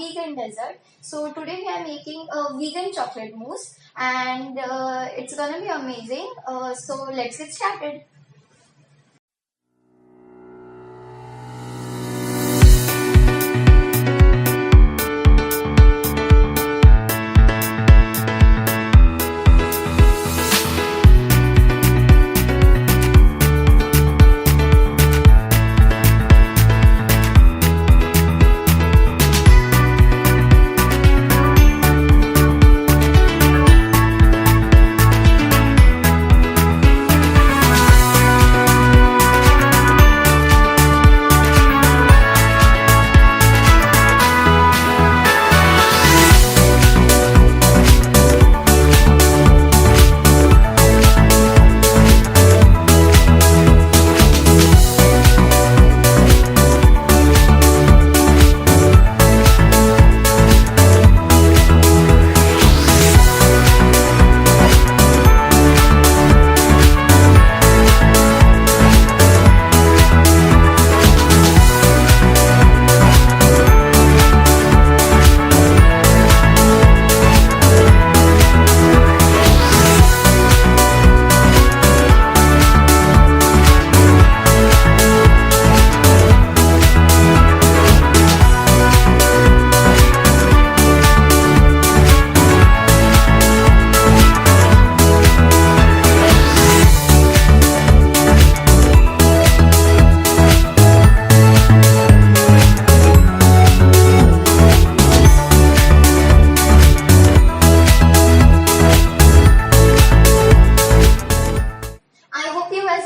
vegan dessert. So today we are making a vegan chocolate mousse, and it's gonna be amazing. So let's get started.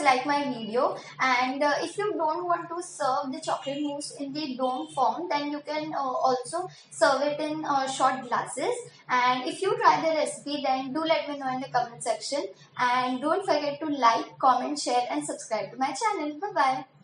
Like my video, and if you don't want to serve the chocolate mousse in the dome form, then you can also serve it in short glasses. And if you try the recipe, then do let me know in the comment section, and don't forget to like, comment, share and subscribe to my channel. Bye bye.